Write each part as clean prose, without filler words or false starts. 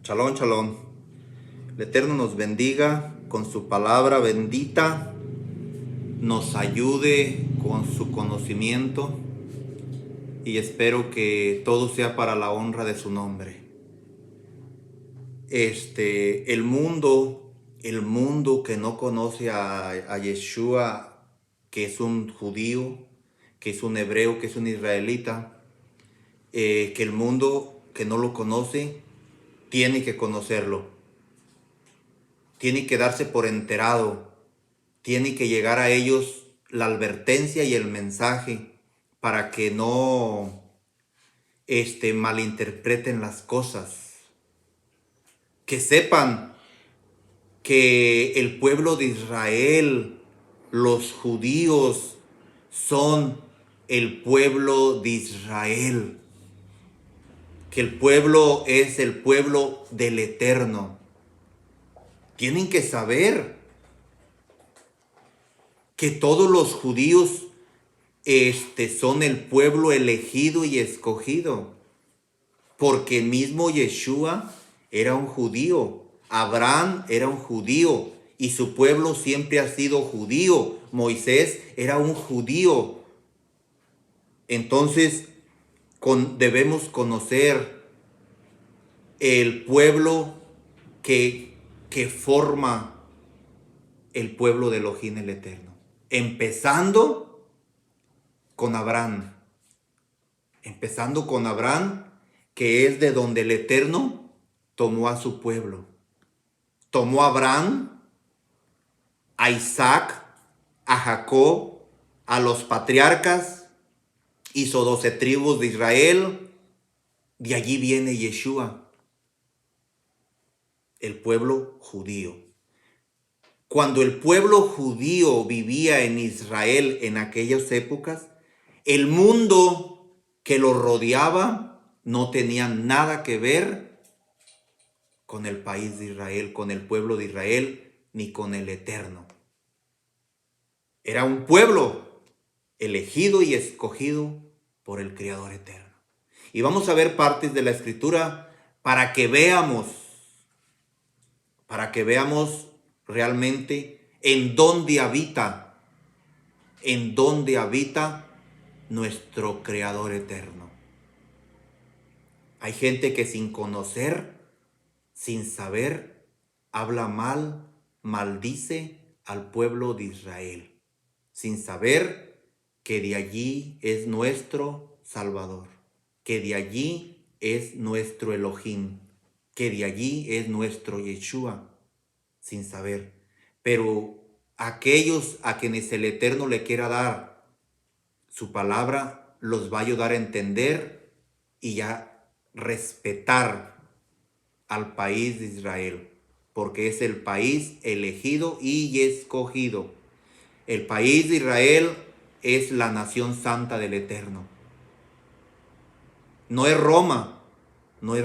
Shalom, shalom. El Eterno nos bendiga con su palabra bendita, nos ayude con su conocimiento y espero que todo sea para la honra de su nombre. El mundo que no conoce a Yeshua, que es un judío, que es un hebreo, que es un israelita, que el mundo que no lo conoce tiene que conocerlo, tiene que darse por enterado, tiene que llegar a ellos la advertencia y el mensaje para que no malinterpreten las cosas, que sepan que el pueblo de Israel, los judíos, son el pueblo de Israel, que el pueblo es el pueblo del Eterno. Tienen que saber que todos los judíos son el pueblo elegido y escogido, porque el mismo Yeshua era un judío, Abraham era un judío y su pueblo siempre ha sido judío, Moisés era un judío. Entonces debemos conocer el pueblo que forma el pueblo de Elohim el Eterno, empezando con Abraham. Empezando con Abraham, que es de donde el Eterno tomó a su pueblo. Tomó a Abraham, a Isaac, a Jacob, a los patriarcas, hizo 12 tribus de Israel. De allí viene Yeshua, el pueblo judío. Cuando el pueblo judío vivía en Israel en aquellas épocas, el mundo que lo rodeaba no tenía nada que ver con el país de Israel, con el pueblo de Israel, ni con el Eterno. Era un pueblo elegido y escogido por el Creador eterno. Y vamos a ver partes de la Escritura para que veamos realmente en dónde habita nuestro Creador eterno. Hay gente que sin conocer, sin saber, habla mal, maldice al pueblo de Israel, sin saber que de allí es nuestro Salvador, que de allí es nuestro Elohim, que de allí es nuestro Yeshua, sin saber. Pero aquellos a quienes el Eterno le quiera dar su palabra, los va a ayudar a entender y a respetar al país de Israel, porque es el país elegido y escogido. El país de Israel es la nación santa del Eterno. No es Roma, no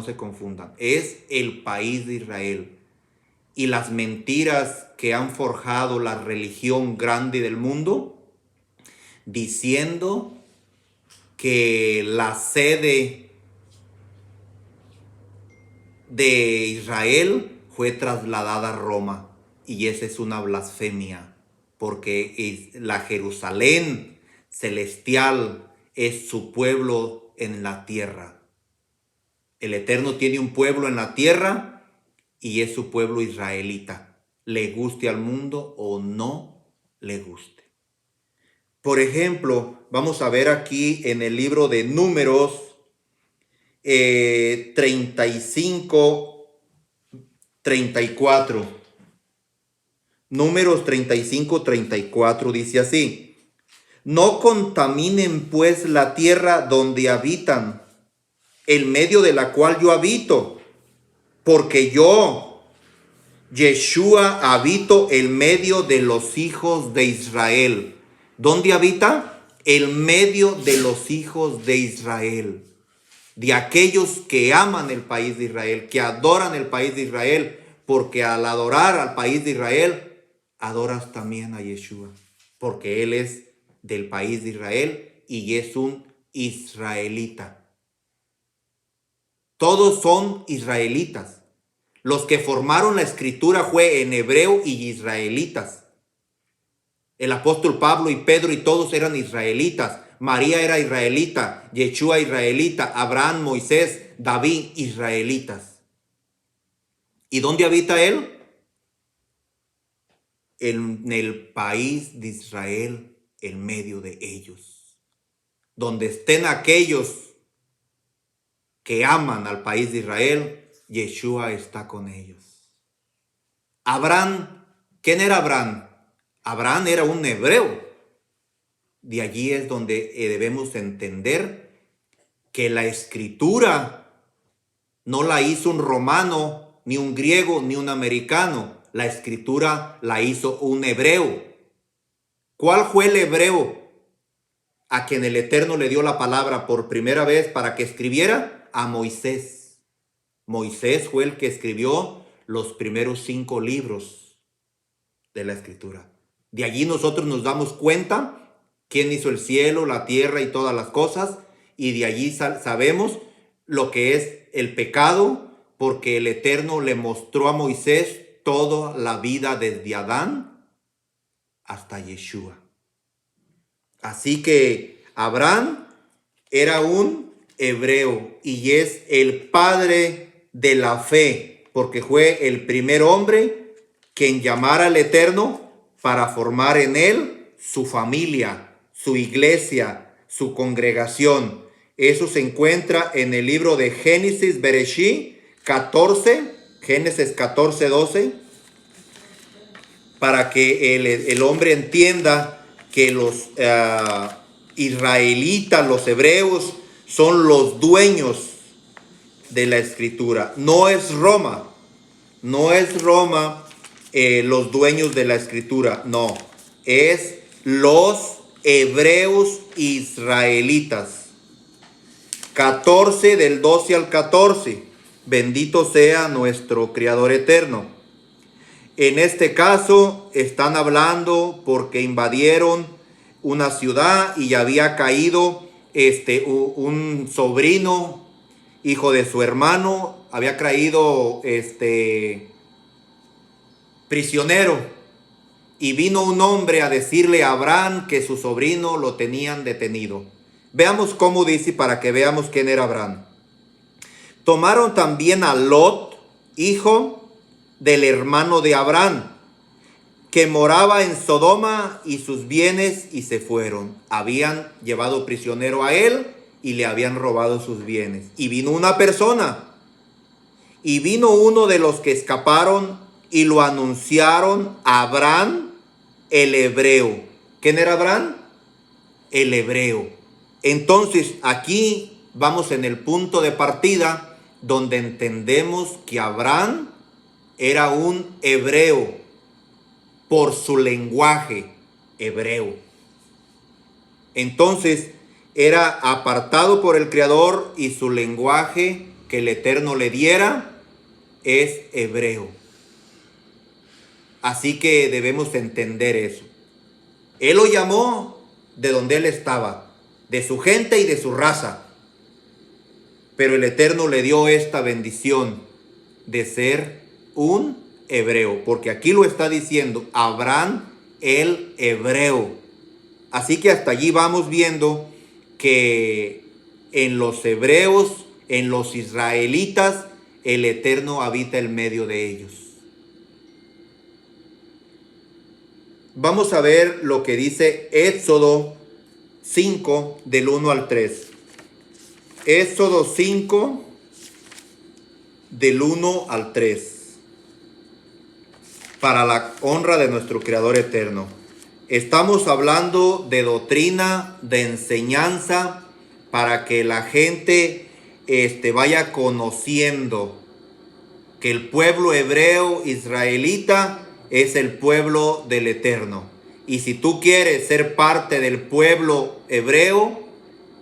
se confundan. Es el país de Israel. Y las mentiras que han forjado la religión grande del mundo, diciendo que la sede de Israel fue trasladada a Roma. Y esa es una blasfemia, porque la Jerusalén celestial es su pueblo en la tierra. El Eterno tiene un pueblo en la tierra y es su pueblo israelita, le guste al mundo o no le guste. Por ejemplo, vamos a ver aquí en el libro de Números 35-34. Números 35-34 dice así: no contaminen pues la tierra donde habitan, en medio de la cual yo habito, porque yo, Yeshua, habito en medio de los hijos de Israel. ¿Dónde habita? En medio de los hijos de Israel. De aquellos que aman el país de Israel, que adoran el país de Israel, porque al adorar al país de Israel, adoras también a Yeshua, porque Él es del país de Israel y es un israelita. Todos son israelitas. Los que formaron la escritura fue en hebreo y israelitas. El apóstol Pablo y Pedro y todos eran israelitas. María era israelita, Yeshua israelita, Abraham, Moisés, David, israelitas. ¿Y dónde habita él? En el país de Israel, en medio de ellos. Donde estén aquellos que aman al país de Israel, Yeshua está con ellos. Abraham, ¿quién era Abraham? Abraham era un hebreo. De allí es donde debemos entender que la escritura no la hizo un romano, ni un griego, ni un americano. La escritura la hizo un hebreo. ¿Cuál fue el hebreo a quien el Eterno le dio la palabra por primera vez para que escribiera? A Moisés. Moisés fue el que escribió los primeros 5 libros de la escritura. De allí nosotros nos damos cuenta quién hizo el cielo, la tierra y todas las cosas, y de allí sabemos lo que es el pecado, porque el Eterno le mostró a Moisés toda la vida desde Adán hasta Yeshua. Así que Abraham era un hebreo y es el padre de la fe, porque fue el primer hombre quien llamara al Eterno para formar en él su familia, su iglesia, su congregación. Eso se encuentra en el libro de Génesis, Bereshit 14, Génesis 14, 12, para que el hombre entienda que los israelitas, los hebreos, son los dueños de la escritura. No es Roma, los dueños de la escritura, no, es los hebreos israelitas. 14 del 12 al 14. Bendito sea nuestro Creador eterno. En este caso están hablando porque invadieron una ciudad y había caído un sobrino, hijo de su hermano, había caído prisionero. Y vino un hombre a decirle a Abraham que su sobrino lo tenían detenido. Veamos cómo dice para que veamos quién era Abraham. Tomaron también a Lot, hijo del hermano de Abraham, que moraba en Sodoma, y sus bienes, y se fueron. Habían llevado prisionero a él y le habían robado sus bienes. Y vino una persona, y vino uno de los que escaparon y lo anunciaron a Abraham, el hebreo. ¿Quién era Abraham? El hebreo. Entonces aquí vamos en el punto de partida donde entendemos que Abraham era un hebreo por su lenguaje hebreo. Entonces era apartado por el Creador y su lenguaje que el Eterno le diera es hebreo. Así que debemos entender eso. Él lo llamó de donde él estaba, de su gente y de su raza. Pero el Eterno le dio esta bendición de ser un hebreo, porque aquí lo está diciendo Abraham el hebreo. Así que hasta allí vamos viendo que en los hebreos, en los israelitas, el Eterno habita en medio de ellos. Vamos a ver lo que dice Éxodo 5 del 1 al 3. Éxodo 5 del 1 al 3. Para la honra de nuestro Creador eterno. Estamos hablando de doctrina, de enseñanza, para que la gente vaya conociendo que el pueblo hebreo israelita es el pueblo del Eterno. Y si tú quieres ser parte del pueblo hebreo,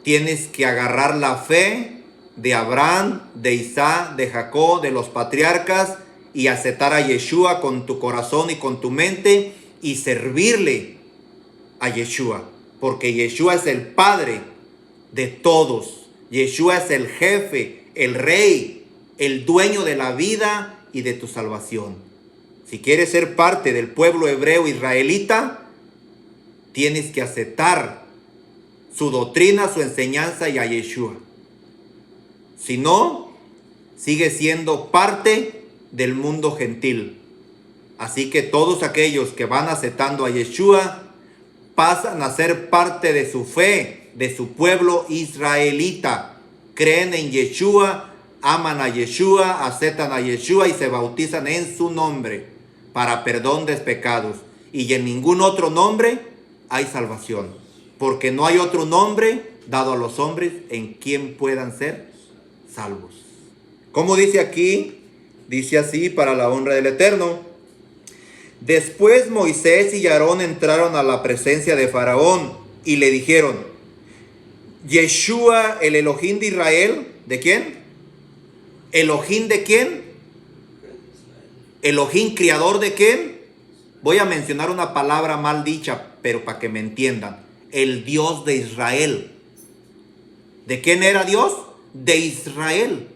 tienes que agarrar la fe de Abraham, de Isaac, de Jacob, de los patriarcas, y aceptar a Yeshua con tu corazón y con tu mente y servirle a Yeshua. Porque Yeshua es el Padre de todos. Yeshua es el jefe, el Rey, el dueño de la vida y de tu salvación. Si quieres ser parte del pueblo hebreo israelita, tienes que aceptar su doctrina, su enseñanza y a Yeshua. Si no, sigue siendo parte del mundo gentil. Así que todos aquellos que van aceptando a Yeshua pasan a ser parte de su fe, de su pueblo israelita. Creen en Yeshua, aman a Yeshua, aceptan a Yeshua y se bautizan en su nombre para perdón de pecados. Y en ningún otro nombre hay salvación, porque no hay otro nombre dado a los hombres en quien puedan ser salvos. Como dice aquí, dice así: para la honra del Eterno. Después Moisés y Aarón entraron a la presencia de Faraón y le dijeron: Yeshua, el Elohim de Israel. ¿De quién? ¿Elohim de quién? ¿Elohim criador de quién? Voy a mencionar una palabra mal dicha, pero para que me entiendan. El Dios de Israel. ¿De quién era Dios? De Israel.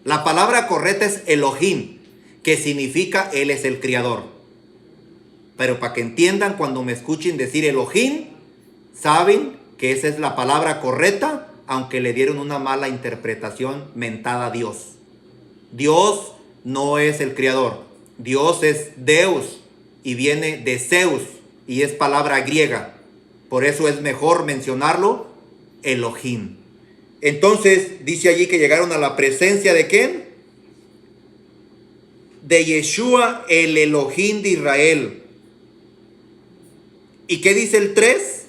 La palabra correcta es Elohim, que significa Él es el Creador. Pero para que entiendan, cuando me escuchen decir Elohim, saben que esa es la palabra correcta, aunque le dieron una mala interpretación mentada a Dios. Dios no es el Creador. Dios es Deus y viene de Zeus y es palabra griega. Por eso es mejor mencionarlo Elohim. Entonces dice allí que llegaron a la presencia de ¿quién? De Yeshua, el Elohim de Israel. ¿Y qué dice el 3?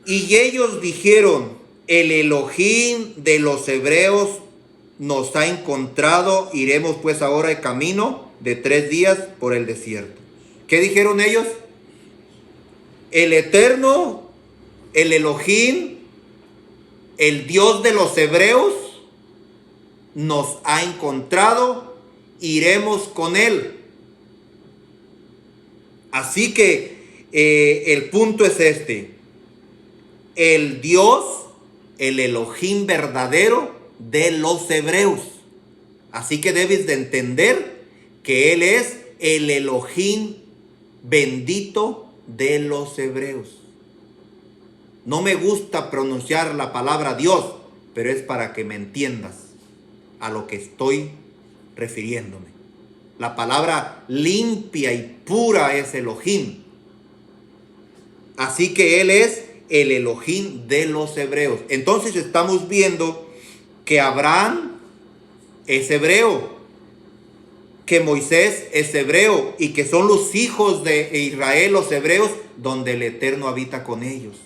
Y ellos dijeron: el Elohim de los hebreos nos ha encontrado, iremos pues ahora de camino de 3 días por el desierto. ¿Qué dijeron ellos? El Eterno, el Elohim, el Dios de los hebreos, nos ha encontrado, iremos con él. Así que el punto es este: el Dios, el Elohim verdadero de los hebreos. Así que debes de entender que Él es el Elohim bendito de los hebreos. No me gusta pronunciar la palabra Dios, pero es para que me entiendas a lo que estoy refiriéndome. La palabra limpia y pura es Elohim. Así que Él es el Elohim de los hebreos. Entonces estamos viendo que Abraham es hebreo, que Moisés es hebreo y que son los hijos de Israel, los hebreos, donde el Eterno habita con ellos.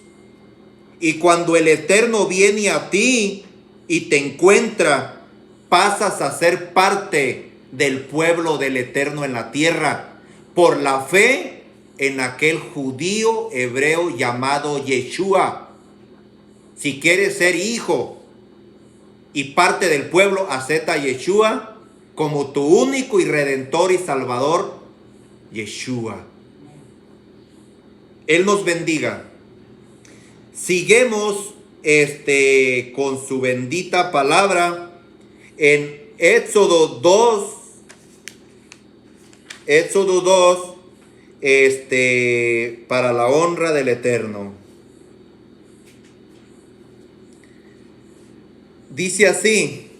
Y cuando el Eterno viene a ti y te encuentra, pasas a ser parte del pueblo del Eterno en la tierra por la fe en aquel judío hebreo llamado Yeshua. Si quieres ser hijo y parte del pueblo, acepta a Yeshua como tu único y redentor y salvador, Yeshua. Él nos bendiga. Sigamos con su bendita palabra en Éxodo 2. Éxodo 2, para la honra del Eterno. Dice así,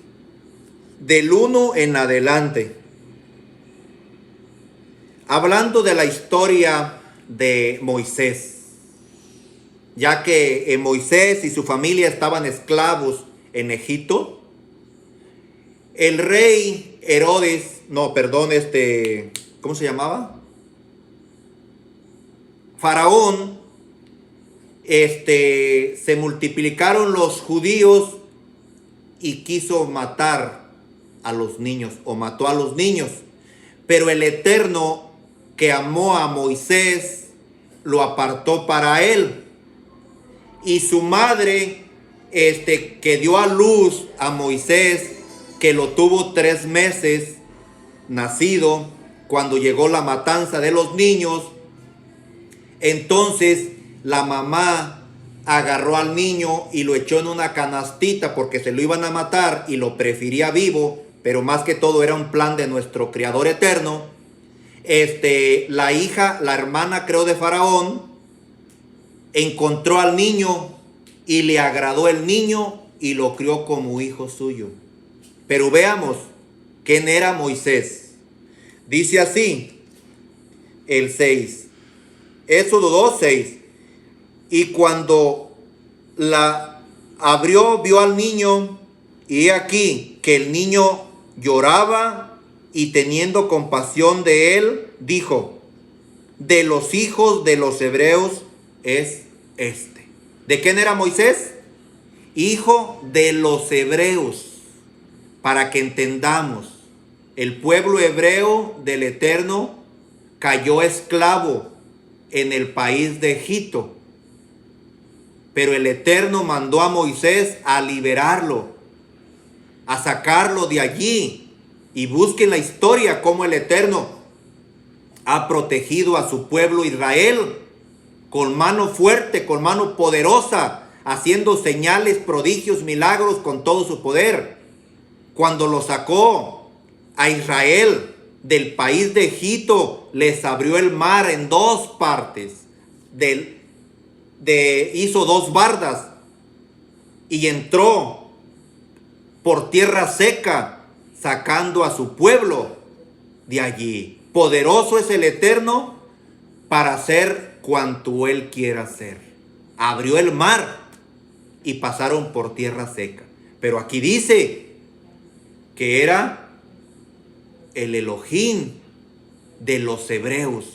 del 1 en adelante, hablando de la historia de Moisés, ya que Moisés y su familia estaban esclavos en Egipto. El rey Herodes, ¿cómo se llamaba? Faraón, se multiplicaron los judíos y quiso matar a los niños, o mató a los niños. Pero el Eterno, que amó a Moisés, lo apartó para él. Y su madre, que dio a luz a Moisés, que lo tuvo 3 meses nacido, cuando llegó la matanza de los niños, entonces la mamá agarró al niño y lo echó en una canastita porque se lo iban a matar y lo prefería vivo, pero más que todo era un plan de nuestro Creador eterno. La hija, la hermana creo de Faraón, encontró al niño y le agradó el niño y lo crió como hijo suyo. Pero veamos quién era Moisés. Dice así el 6, Éxodo 2:6. Y cuando la abrió, vio al niño, y he aquí que el niño lloraba, y teniendo compasión de él, dijo: de los hijos de los hebreos es este. ¿De quién era Moisés? Hijo de los hebreos. Para que entendamos, el pueblo hebreo del Eterno cayó esclavo en el país de Egipto. Pero el Eterno mandó a Moisés a liberarlo, a sacarlo de allí. Y busquen la historia cómo el Eterno ha protegido a su pueblo Israel con mano fuerte, con mano poderosa, haciendo señales, prodigios, milagros con todo su poder. Cuando lo sacó a Israel del país de Egipto, les abrió el mar en dos partes. Hizo dos bardas y entró por tierra seca, sacando a su pueblo de allí. Poderoso es el Eterno para hacer cuanto Él quiera hacer. Abrió el mar y pasaron por tierra seca. Pero aquí dice que era el Elohim de los hebreos.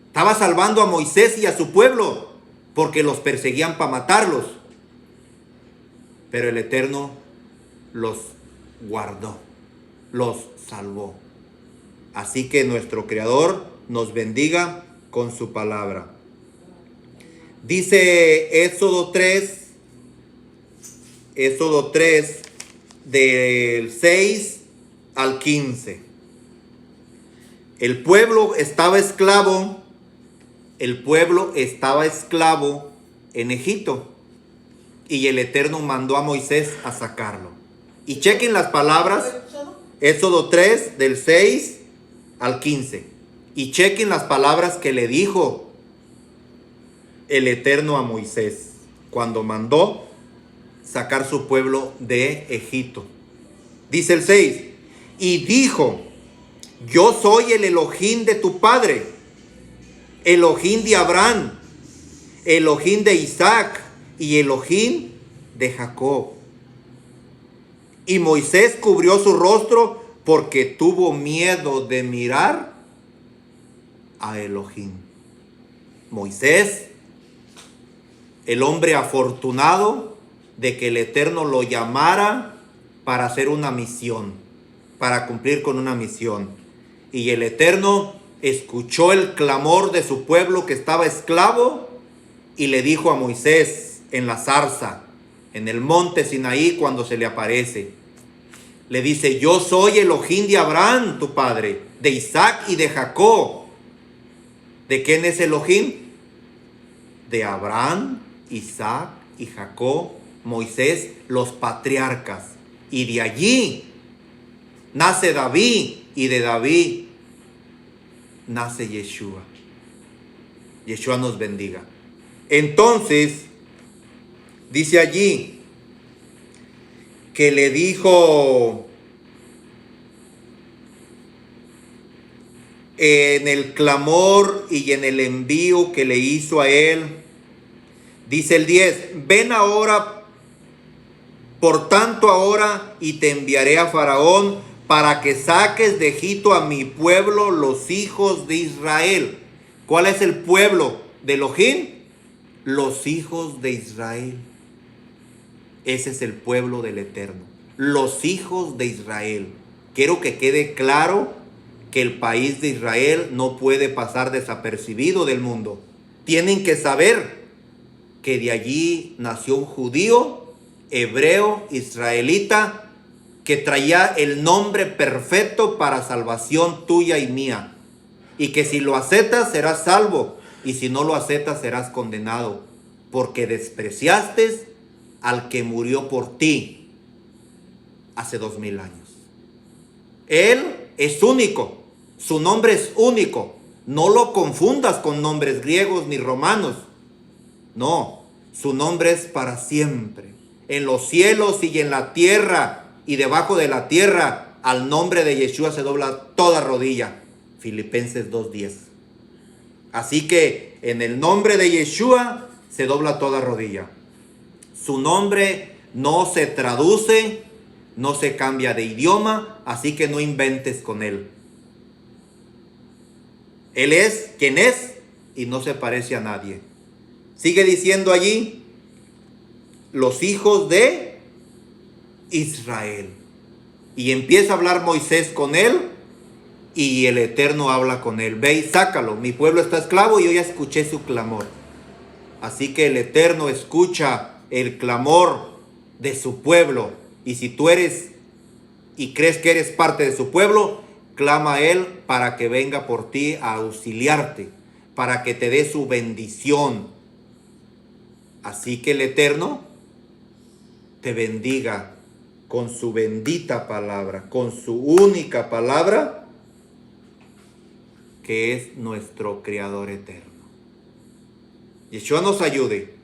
Estaba salvando a Moisés y a su pueblo porque los perseguían para matarlos. Pero el Eterno los guardó, los salvó. Así que nuestro Creador nos bendiga con su palabra. Dice Éxodo 3 del 6 al 15. El pueblo estaba esclavo en Egipto, y el Eterno mandó a Moisés a sacarlo. Y chequen las palabras, Éxodo 3 del 6 al 15. Y chequen las palabras que le dijo el Eterno a Moisés cuando mandó sacar su pueblo de Egipto. Dice el 6, y dijo: yo soy el Elohim de tu padre, Elohim de Abraham, Elohim de Isaac y Elohim de Jacob. Y Moisés cubrió su rostro porque tuvo miedo de mirar a Elohim. Moisés, el hombre afortunado de que el Eterno lo llamara para hacer una misión, para cumplir con una misión. Y el Eterno escuchó el clamor de su pueblo que estaba esclavo y le dijo a Moisés en la zarza, en el monte Sinaí, cuando se le aparece, le dice: yo soy Elohim de Abraham, tu padre, de Isaac y de Jacob. ¿De quién es Elohim? De Abraham, Isaac y Jacob, Moisés, los patriarcas. Y de allí nace David, y de David nace Yeshua. Yeshua nos bendiga. Entonces, dice allí que le dijo en el clamor y en el envío que le hizo a él. Dice el 10, ven ahora, por tanto ahora, y te enviaré a Faraón para que saques de Egipto a mi pueblo, los hijos de Israel. ¿Cuál es el pueblo de Elohim? Los hijos de Israel. Ese es el pueblo del Eterno. Los hijos de Israel. Quiero que quede claro que el país de Israel no puede pasar desapercibido del mundo. Tienen que saber que de allí nació un judío, hebreo, israelita, que traía el nombre perfecto para salvación tuya y mía. Y que si lo aceptas serás salvo, y si no lo aceptas serás condenado. porque despreciaste al que murió por ti hace 2000 años. Él es único, su nombre es único. No lo confundas con nombres griegos ni romanos. No, su nombre es para siempre. En los cielos y en la tierra y debajo de la tierra, al nombre de Yeshua se dobla toda rodilla. Filipenses 2:10. Así que en el nombre de Yeshua se dobla toda rodilla. Su nombre no se traduce, no se cambia de idioma, así que no inventes con él. Él es quien es y no se parece a nadie. Sigue diciendo allí, los hijos de Israel. Y empieza a hablar Moisés con él y el Eterno habla con él. Ve y sácalo, mi pueblo está esclavo y yo ya escuché su clamor. Así que el Eterno escucha el clamor de su pueblo. Y si tú eres y crees que eres parte de su pueblo, clama a Él para que venga por ti a auxiliarte, para que te dé su bendición. Así que el Eterno te bendiga con su bendita palabra, con su única palabra, que es nuestro Creador eterno. Yeshua nos ayude